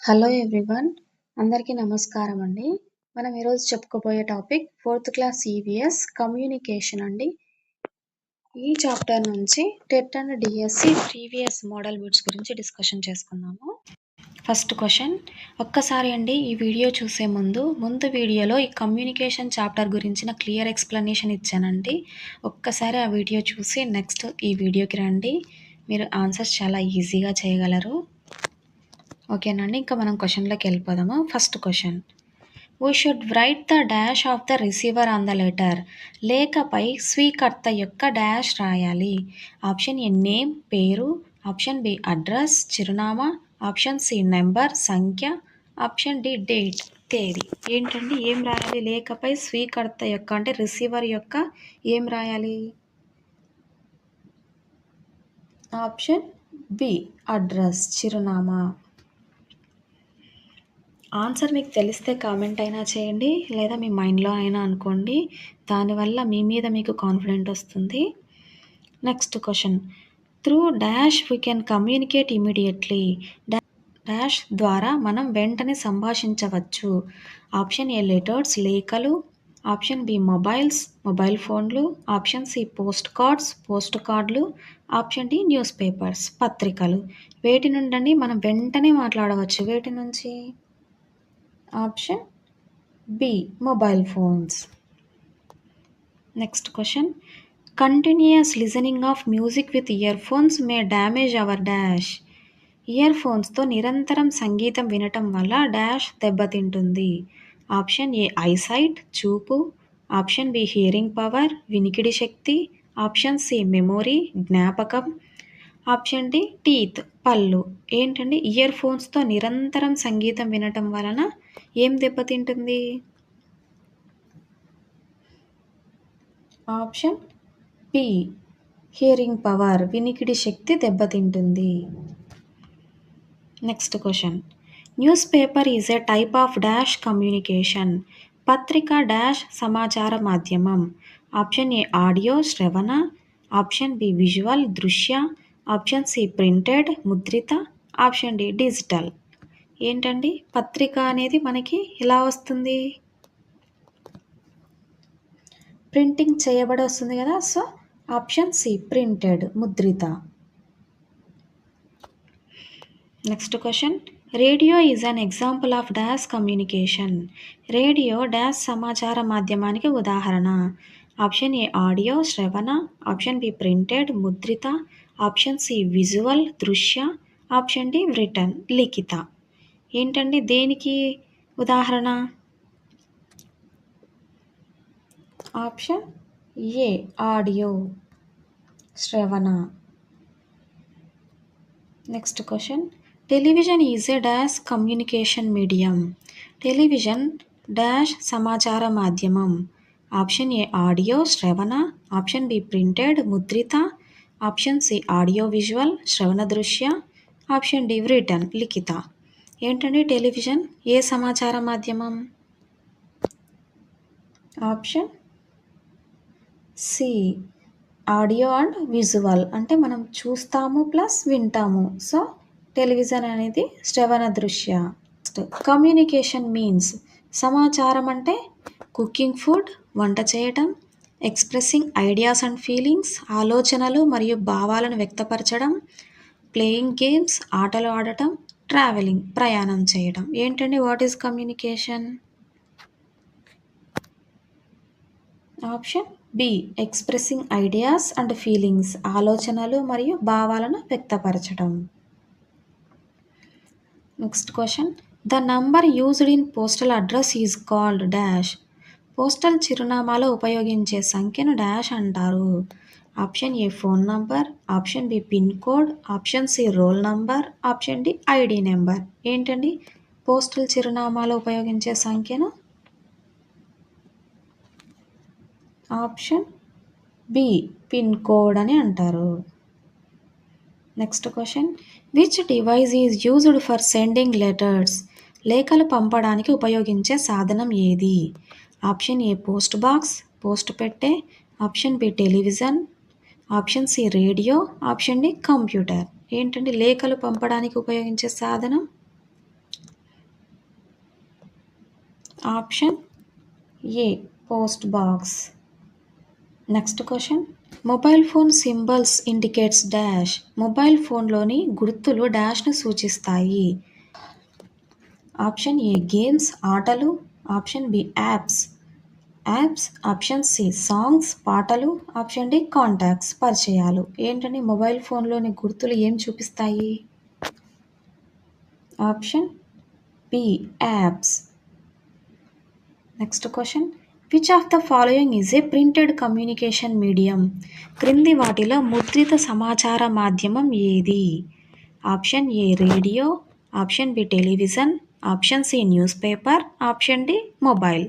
Hello everyone. అందరికీ నమస్కారం అండి. మనం ఈరోజు చెప్పుకోబోయే topic 4th class EVS communication అండి. ఈ చాప్టర్ నుంచి TET and DSC previous model bits గురించి డిస్కషన్ చేసుకుందాము. ఫస్ట్ క్వశ్చన్, ఒక్కసారి అండి ఈ వీడియో చూసే ముందు వీడియోలో ఈ కమ్యూనికేషన్ చాప్టర్ గురించిన క్లియర్ ఎక్స్ప్లెనేషన్ ఇచ్చానండి. ఒక్కసారి ఆ వీడియో చూసి నెక్స్ట్ ఈ వీడియోకి రండి. మీరు ఆన్సర్స్ చాలా ఈజీగా చేయగలరు. ఓకేనండి, ఇంకా మనం క్వశ్చన్లోకి వెళ్ళిపోదాము. First question, we should write the dash of the receiver on the letter. లేఖపై స్వీకర్త యొక్క డాష్ రాయాలి. ఆప్షన్ ఏ నేమ్ పేరు, ఆప్షన్ బి అడ్రస్ చిరునామా, ఆప్షన్ సి నెంబర్ సంఖ్య, ఆప్షన్ డి డేట్ తేదీ. ఏంటండి ఏం రాయాలి? లేఖపై స్వీకర్త యొక్క అంటే రిసీవర్ యొక్క ఏం రాయాలి? ఆప్షన్ బి అడ్రస్ చిరునామా. ఆన్సర్ మీకు తెలిస్తే కామెంట్ అయినా చేయండి, లేదా మీ మైండ్లో అయినా అనుకోండి. దానివల్ల మీ మీద మీకు కాన్ఫిడెంట్ వస్తుంది. Next question, through dash we can communicate immediately. Dash ద్వారా మనం వెంటనే సంభాషించవచ్చు. ఆప్షన్ ఏ లెటర్స్ లేఖలు, ఆప్షన్ బి మొబైల్ ఫోన్లు, ఆప్షన్ సి పోస్ట్ కార్డులు, ఆప్షన్ డి న్యూస్ పేపర్స్ పత్రికలు. వేటి నుండి మనం వెంటనే మాట్లాడవచ్చు? వేటి నుంచి? Option B mobile phones. Next question, continuous listening of music with ear phones may damage our dash. Ear ఫోన్స్తో నిరంతరం సంగీతం వినటం వల్ల డాష్ దెబ్బతింటుంది. ఆప్షన్ ఏ ఐసైట్ చూపు, ఆప్షన్ బి హియరింగ్ పవర్ వినికిడి శక్తి, ఆప్షన్ సి మెమొరీ జ్ఞాపకం, ఆప్షన్ డి టీత్ పళ్ళు. ఏంటండి ఇయర్ ఫోన్స్తో నిరంతరం సంగీతం వినటం వలన ఏం దెబ్బతింటుంది? ఆప్షన్ బి హియరింగ్ పవర్ వినికిడి శక్తి దెబ్బతింటుంది. Next question, news paper is a type of dash communication. పత్రిక డాష్ సమాచార మాధ్యమం. ఆప్షన్ ఏ ఆడియో శ్రవణ, ఆప్షన్ బి విజువల్ దృశ్య, ఆప్షన్ సి ప్రింటెడ్ ముద్రిత, ఆప్షన్ డి డిజిటల్. ఏంటండి పత్రిక అనేది మనకి ఎలా వస్తుంది? ప్రింటింగ్ చేయబడి వస్తుంది కదా. సో ఆప్షన్ సి ప్రింటెడ్ ముద్రిత. Next question, radio is an example of dash communication. Radio dash సమాచార మాధ్యమానికి ఉదాహరణ. ఆప్షన్ ఏ ఆడియో శ్రవణ, ఆప్షన్ బి ప్రింటెడ్ ముద్రిత, ఆప్షన్ సి విజువల్ దృశ్య, ఆప్షన్ డి రిటన్ లిఖిత. ఏంటండి దేనికి ఉదాహరణ? ఆప్షన్ ఏ ఆడియో శ్రవణ. Next question, television is a dash communication medium. Television dash సమాచార మాధ్యమం. ఆప్షన్ ఏ ఆడియో శ్రవణ, ఆప్షన్ బి ప్రింటెడ్ ముద్రిత, ఆప్షన్ సి ఆడియో విజువల్ శ్రవణ దృశ్య, ఆప్షన్ డి రిటన్ లిఖిత. ఏంటండి టెలివిజన్ ఏ సమాచార మాధ్యమం? Option C audio and visual, అంటే మనం చూస్తాము ప్లస్ వింటాము. సో టెలివిజన్ అనేది శ్రవణ దృశ్య. కమ్యూనికేషన్ మీన్స్, సమాచారం అంటే కుకింగ్ ఫుడ్ వంట చేయటం, ఎక్స్ప్రెసింగ్ ఐడియాస్ అండ్ ఫీలింగ్స్ ఆలోచనలు మరియు భావాలను వ్యక్తపరచడం, ప్లేయింగ్ గేమ్స్ ఆటలు ఆడటం, ట్రావెలింగ్ ప్రయాణం చేయడం. ఏంటండి what is communication? Option B expressing ideas and feelings ఆలోచనలు మరియు భావాలను వ్యక్తపరచడం. Next question, the number used in postal address is called dash. Postal చిరునామాలో ఉపయోగించే సంఖ్యను డాష్ అంటారు. Option A phone number, option B pin code, option C roll number, option D ID number. ఏంటండి postal చిరునామాలో ఉపయోగించే సంఖ్యను? ఆప్షన్ బి పిన్ కోడ్ అని అంటారు. Next question, which device is used for sending letters. లేఖలు పంపడానికి ఉపయోగించే సాధనం ఏది? Option A post box post పెట్టే, option B television, option C radio, option D computer. ఏంటండి లేఖలు పంపడానికి ఉపయోగించే సాధనం? Option A post box. Next question, mobile phone symbols indicates dash. Mobile ఫోన్లోని గుర్తులు డాష్ను సూచిస్తాయి. ఆప్షన్ ఏ గేమ్స్ ఆటలు, option B apps, option C songs పాటలు, ఆప్షన్ డి కాంటాక్ట్స్ పరిచయాలు. ఏంటంటే మొబైల్ ఫోన్లోని గుర్తులు ఏం చూపిస్తాయి? Option B apps. Next question, which of the following is a printed communication medium? క్రింది వాటిలో ముద్రిత సమాచార మాధ్యమం ఏది? Option A radio, option B television, option C newspaper, option D mobile.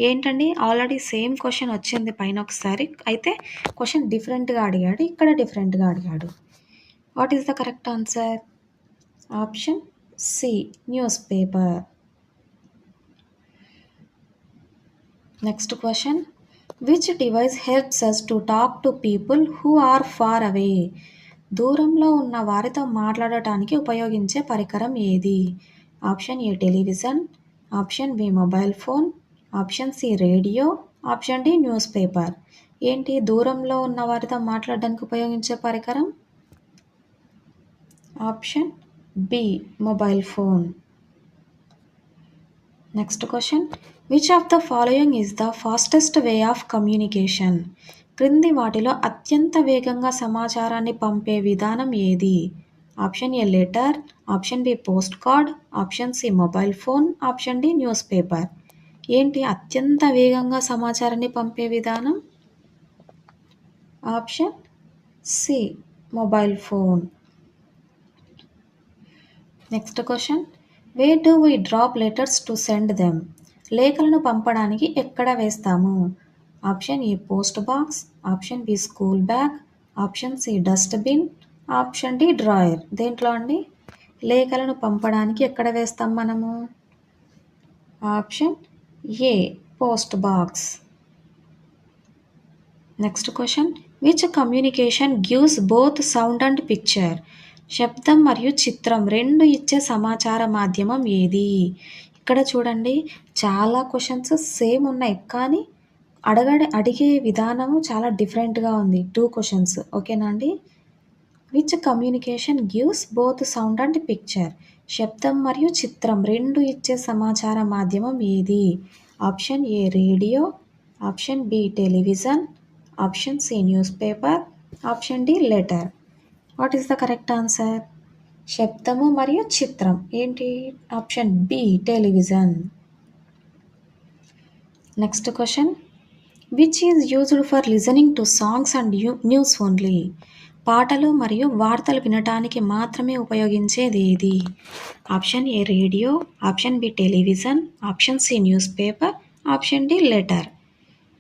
ఏంటండి ఆల్రెడీ సేమ్ క్వశ్చన్ వచ్చింది పైన ఒకసారి, అయితే క్వశ్చన్ డిఫరెంట్గా అడిగాడు, ఇక్కడ డిఫరెంట్గా అడిగాడు. What is the correct answer? Option C newspaper. Next question, which device helps us to talk to people who are far away? దూరంలో ఉన్న వారితో మాట్లాడటానికి ఉపయోగించే పరికరం ఏది? Option A television, option B mobile phone, option C radio, option D newspaper. ఏంటి దూరంలో ఉన్న వారితో మాట్లాడడానికి ఉపయోగించే పరికరం? Option B mobile phone. Next question, which of the following is the fastest way of communication? క్రింది వాటిలో అత్యంత వేగంగా సమాచారాన్ని పంపే విధానం ఏది? Option A letter, option B post card, option C mobile phone, option D newspaper. ఏంటి అత్యంత వేగంగా సమాచారాన్ని పంపే విధానం? Option C mobile phone. Next question, where do we drop letters to send them? లేఖలను పంపడానికి ఎక్కడ వేస్తాము? Option A post box, option B school bag, option C dustbin, option D drawer. దేంట్లో అండి లేఖలను పంపడానికి ఎక్కడ వేస్తాం మనము? Option A post box. Next question, which communication gives both sound and picture? శబ్దం మరియు చిత్రం రెండు ఇచ్చే సమాచార మాధ్యమం ఏది? ఇక్కడ చూడండి చాలా క్వశ్చన్స్ సేమ్ ఉన్నాయి, కానీ అడిగే విధానము చాలా డిఫరెంట్గా ఉంది. 2 క్వశ్చన్స్ ఓకేనా అండి. Which communication gives both sound and picture? శబ్దం మరియు చిత్రం రెండు ఇచ్చే సమాచార మాధ్యమం ఏది? Option A radio, option B television, option C newspaper, option D letter. What is the correct answer? శబ్దము మరియు చిత్రం. ఏంటి? Option B television. Next question, which is used for listening to songs and news only? పాటలు మరియు వార్తలు వినటానికి మాత్రమే ఉపయోగించేది ఏది? Option A radio, option B television, option C newspaper, option D letter.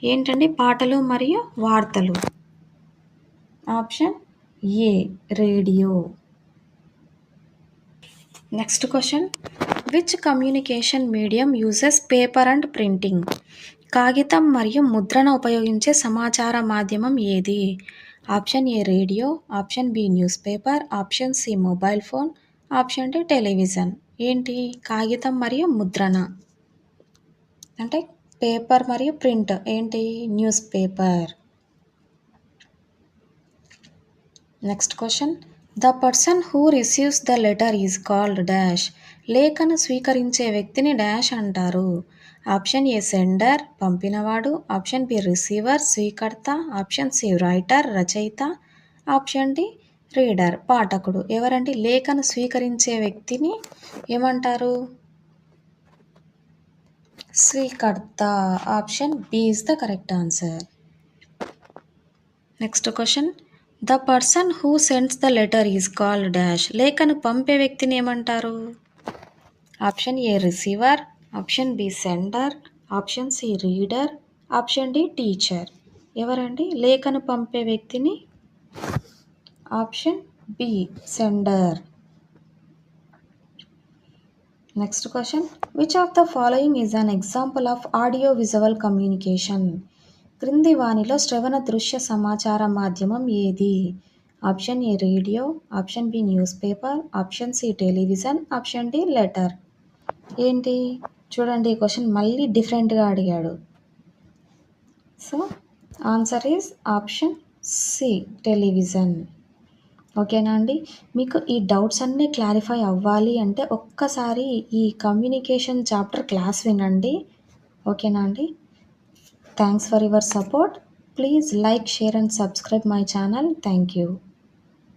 ఏంటండి పాటలు మరియు వార్తలు? Option A radio. Next question, which communication medium uses paper and printing? కాగితం మరియు ముద్రణ ఉపయోగించే సమాచార మాధ్యమం ఏది? Option A radio, option B newspaper, option C mobile phone, option D television. ఏంటి కాగితం మరియు ముద్రణ అంటే పేపర్ మరియు ప్రింట్. ఏంటి newspaper. Next question, the person who receives the letter is called dash. లేఖను స్వీకరించే వ్యక్తిని డాష్ అంటారు. ఆప్షన్ ఏ సెండర్ పంపినవాడు, ఆప్షన్ బి రిసీవర్ స్వీకర్త, ఆప్షన్ సి రైటర్ రచయిత, ఆప్షన్ డి రీడర్ పాఠకుడు. ఎవరండి లేఖను స్వీకరించే వ్యక్తిని ఏమంటారు? స్వీకర్త. Option B is the correct answer. Next question, the person who sends the letter is called dash. లేఖను పంపే వ్యక్తిని ఏమంటారు? Option A receiver, option B sender, option C reader, option D teacher. ఎవరండి లేఖను పంపే వ్యక్తిని? Option B sender. Next question, which of the following is an example of audio visual communication? క్రింది వానిలో శ్రవణ దృశ్య సమాచార మాధ్యమం ఏది? Option A radio, option B newspaper, option C television, option D letter. ఏంటి చూడండి, ఈ క్వశ్చన్ మళ్ళీ డిఫరెంట్గా అడిగాడు. So answer is option C, television. ఓకేనా అండి? మీకు ఈ డౌట్స్ అన్నీ క్లారిఫై అవ్వాలి అంటే ఒక్కసారి ఈ కమ్యూనికేషన్ చాప్టర్ క్లాస్ వినండి. ఓకేనా అండి? Thanks for your support. Please like, share and subscribe my channel. Thank you.